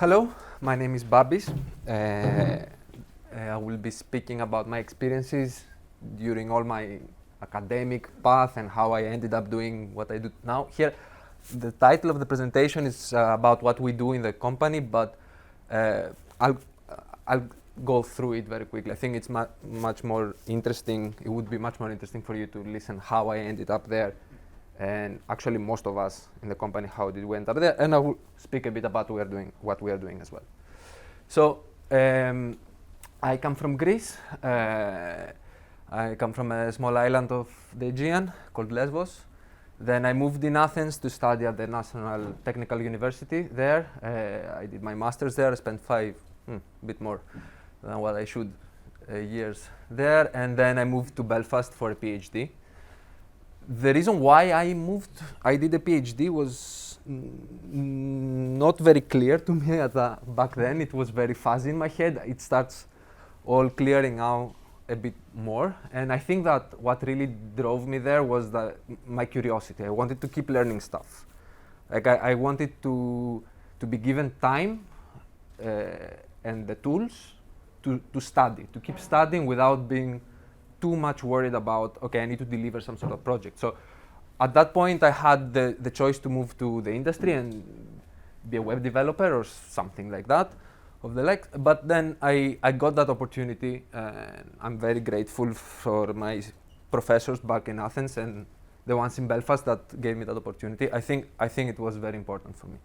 Hello, my name is Babis. I will be speaking about my experiences during all my academic path and how I ended up doing what I do now. Here, the title of the presentation is about what we do in the company, but I'll go through it very quickly. I think it's much more interesting. It would be much more interesting for you to listen how I ended up there, and actually most of us in the company, how did we end up there, and I will speak a bit about what we are doing as well. So I come from Greece. I come from a small island of the Aegean called Lesbos. Then I moved in Athens to study at the National Technical University there. I did my master's there. I spent a bit more than what I should, years there. And then I moved to Belfast for a PhD. The reason why I did a PhD was not very clear to me back then. It was very fuzzy in my head. It starts all clearing out a bit more. And I think that what really drove me there was my curiosity. I wanted to keep learning stuff. Like I wanted to be given time and the tools to study, to keep studying without being too much worried about, okay, I need to deliver some sort of project. So at that point, I had the choice to move to the industry and be a web developer or something like that. But then I got that opportunity, and I'm very grateful for my professors back in Athens and the ones in Belfast that gave me that opportunity. I think it was very important for me.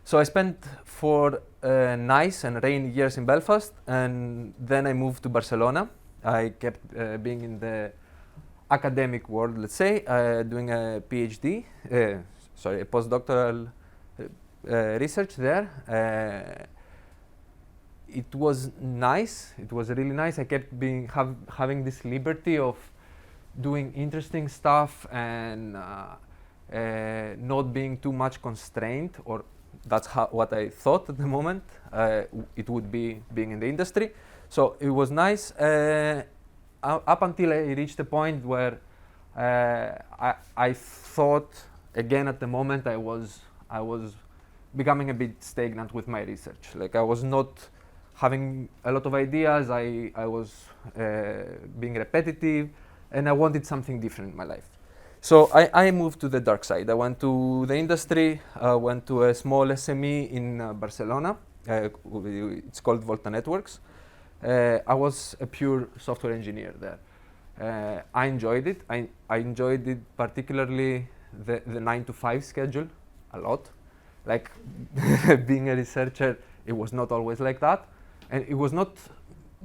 So I spent 4 nice and rainy years in Belfast, and then I moved to Barcelona. I kept being in the academic world, let's say, doing a PhD, a postdoctoral research there. It was nice. It was really nice. I kept having this liberty of doing interesting stuff and not being too much constrained, or that's what I thought at the moment it would be being in the industry. So it was nice up until I reached a point where I thought, again at the moment, I was becoming a bit stagnant with my research. Like I was not having a lot of ideas. I was being repetitive, and I wanted something different in my life. So I moved to the dark side. I went to the industry. Went to a small SME in Barcelona. It's called Volta Networks. I was a pure software engineer there. I enjoyed it. I enjoyed it particularly the 9-to-5 schedule a lot. Like being a researcher, it was not always like that. And it was not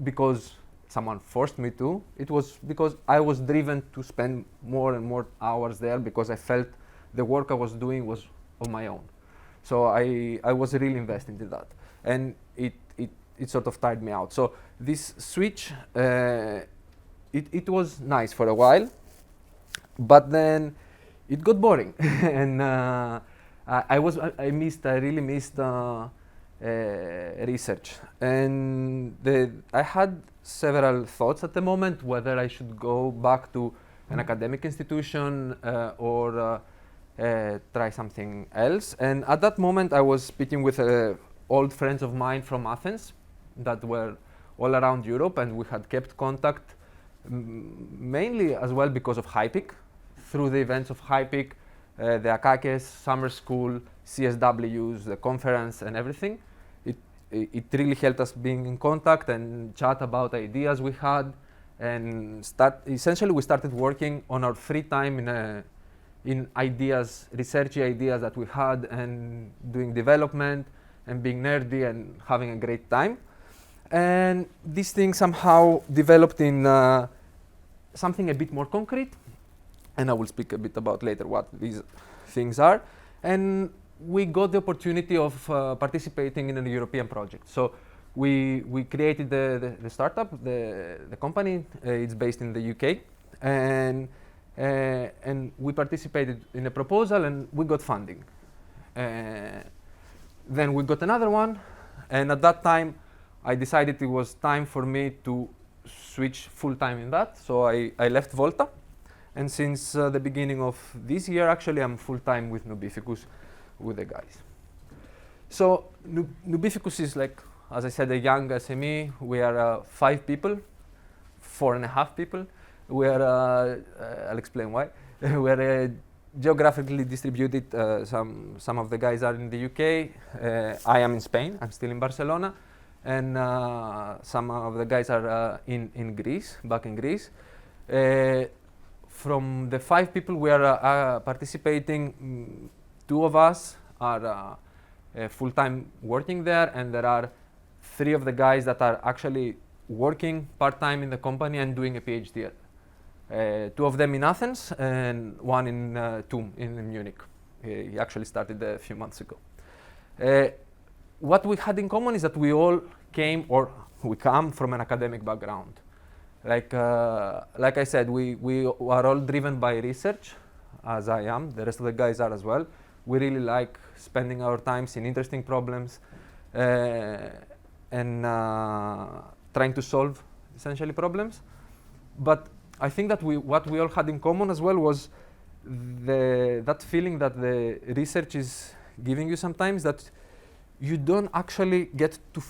because someone forced me to. It was because I was driven to spend more and more hours there because I felt the work I was doing was on my own. So I was really invested in that. And it sort of tired me out. So this switch, it was nice for a while, but then it got boring. And I really missed research. And I had several thoughts at the moment whether I should go back to an academic institution or try something else. And at that moment, I was speaking with old friends of mine from Athens that were all around Europe, and we had kept contact mainly as well because of HiPEAC. Through the events of HiPEAC, the Akakes, summer school, CSWs, the conference and everything, it really helped us being in contact and chat about ideas we had, and essentially we started working on our free time in ideas, researchy ideas that we had, and doing development and being nerdy and having a great time. And this thing somehow developed in something a bit more concrete, and I will speak a bit about later what these things are. And we got the opportunity of participating in a European project. So we created the startup, the company. It's based in the UK, and we participated in a proposal, and we got funding. Then we got another one, and at that time, I decided it was time for me to switch full-time in that. So I left Volta, and since the beginning of this year, actually, I'm full-time with Nubificus with the guys. So Nubificus is like, as I said, a young SME. We are 5 people, 4.5 people. We are, I'll explain why. We are geographically distributed. Some of the guys are in the UK. I am in Spain. I'm still in Barcelona. And some of the guys are in Greece, back in Greece. From the 5 people we are participating, 2 of us are full-time working there, and there are 3 of the guys that are actually working part-time in the company and doing a PhD. 2 of them in Athens and 1 in TUM in Munich. He actually started a few months ago. What we had in common is that we all we come from an academic background. Like I said, we are all driven by research, as I am. The rest of the guys are as well. We really like spending our times in interesting problems and trying to solve essentially problems. But I think that what we all had in common as well was that feeling that the research is giving you sometimes, that you don't actually get to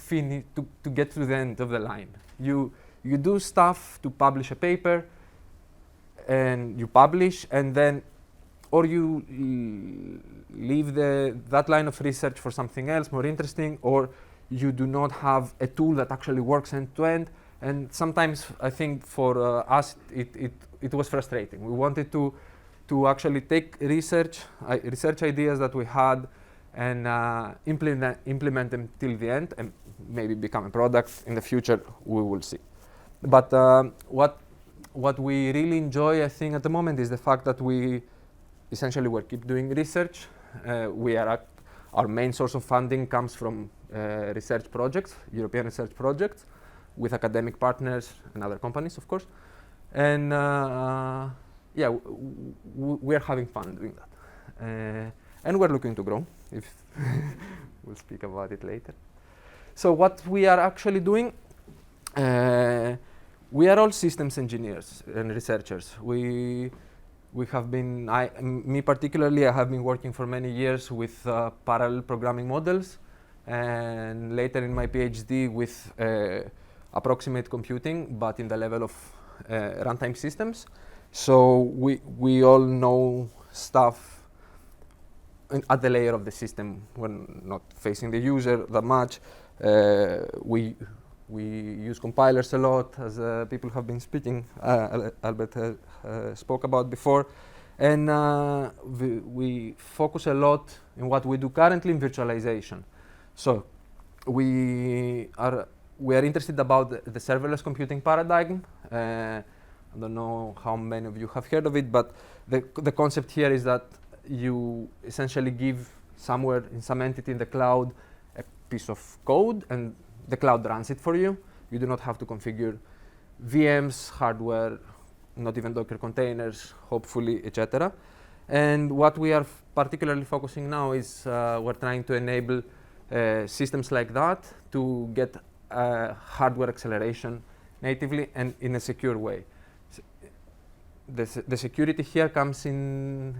get to the end of the line. You do stuff to publish a paper, and you publish, and then, or you leave that line of research for something else more interesting, or you do not have a tool that actually works end to end. And sometimes I think for us it was frustrating. We wanted to actually take research ideas that we had and implement them till the end, and maybe become a product in the future. We will see. But what we really enjoy, I think, at the moment is the fact that we keep doing research. Our main source of funding comes from research projects, European research projects, with academic partners and other companies, of course. And yeah, we are having fun doing that. And we're looking to grow. We'll speak about it later. So what we are actually doing, we are all systems engineers and researchers. We have been, me particularly, I have been working for many years with parallel programming models, and later in my PhD with approximate computing, but in the level of runtime systems. So we all know stuff at the layer of the system. We're not facing the user that much. We use compilers a lot, as people have been speaking. Albert spoke about before, and we focus a lot in what we do currently in virtualization. So we are interested about the serverless computing paradigm. I don't know how many of you have heard of it, but the concept here is that you essentially give somewhere in some entity in the cloud a piece of code, and the cloud runs it for you. You do not have to configure VMs, hardware, not even Docker containers, hopefully, etc. And what we are particularly focusing now is we're trying to enable systems like that to get hardware acceleration natively and in a secure way. The security here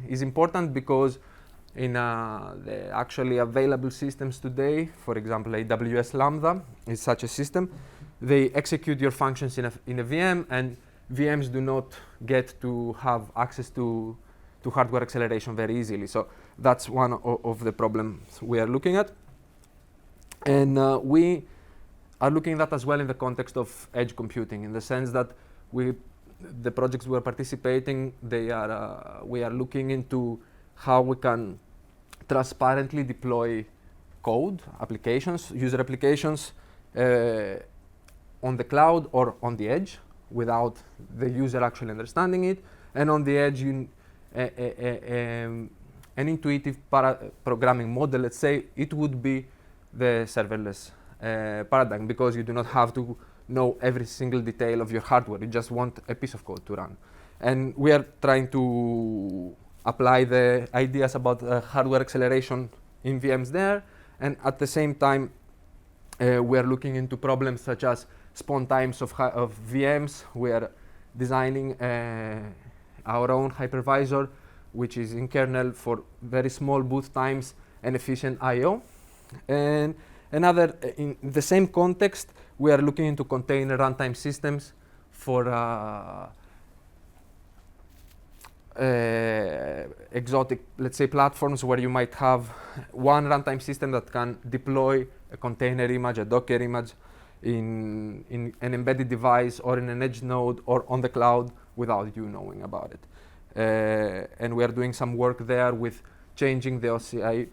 is important because in the actually available systems today, for example, AWS Lambda is such a system. They execute your functions in a VM, and VMs do not get to have access to hardware acceleration very easily. So that's one of the problems we are looking at. And we are looking at that as well in the context of edge computing, in the sense that the projects we're participating, we are looking into how we can transparently deploy code, applications, user applications on the cloud or on the edge without the user actually understanding it. And on the edge, an intuitive programming model, let's say, it would be the serverless paradigm, because you do not have to know every single detail of your hardware. You just want a piece of code to run. And we are trying to apply the ideas about hardware acceleration in VMs there. And at the same time, we are looking into problems such as spawn times of VMs. We are designing our own hypervisor, which is in kernel for very small boot times and efficient I/O. And another, in the same context, we are looking into container runtime systems for exotic, let's say, platforms where you might have one runtime system that can deploy a container image, a Docker image, in an embedded device or in an edge node or on the cloud without you knowing about it. And we are doing some work there with changing the OCI,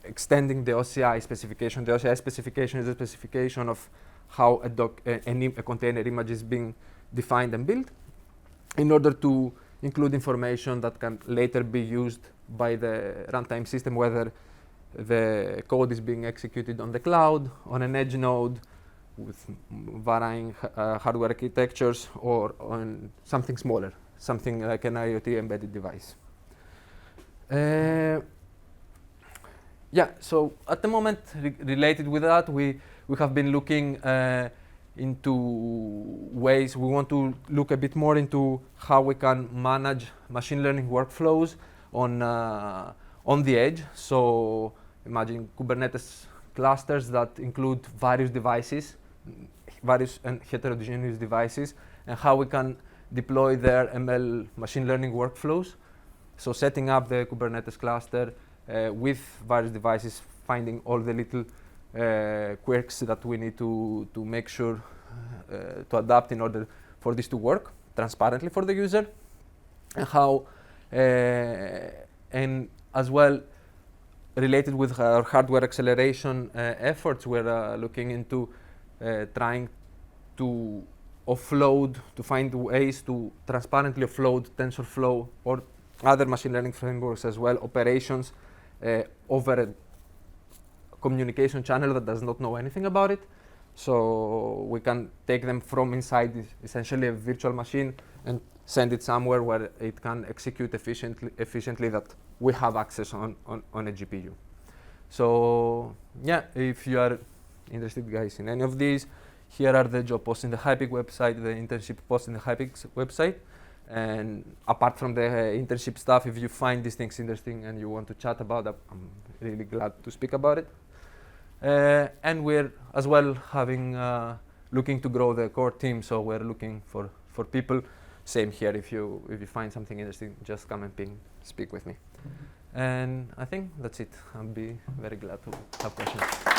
extending the OCI specification. The OCI specification is a specification of how a container image is being defined and built in order to include information that can later be used by the runtime system, whether the code is being executed on the cloud, on an edge node, with varying hardware architectures, or on something smaller, something like an IoT embedded device. Yeah, so at the moment, related with that, we have been looking into ways. We want to look a bit more into how we can manage machine learning workflows on the edge. So imagine Kubernetes clusters that include various devices, various and heterogeneous devices, and how we can deploy their ML machine learning workflows. So setting up the Kubernetes cluster with various devices, finding all the little quirks that we need to make sure to adapt in order for this to work transparently for the user, and how, and as well, related with our hardware acceleration efforts, we're looking into trying to offload, to find ways to transparently offload TensorFlow or other machine learning frameworks as well, operations over a communication channel that does not know anything about it. So we can take them from inside essentially a virtual machine and send it somewhere where it can execute efficiently that we have access on a GPU. So yeah, if you are interested, guys, in any of these, here are the job posts in the HiPEAC website, the internship posts in the HiPEAC website. And apart from the internship stuff, if you find these things interesting and you want to chat about it, I'm really glad to speak about it. And we're as well having looking to grow the core team, so we're looking for people. Same here, if you find something interesting, just come and speak with me. And I think that's it. I'll be very glad to have questions.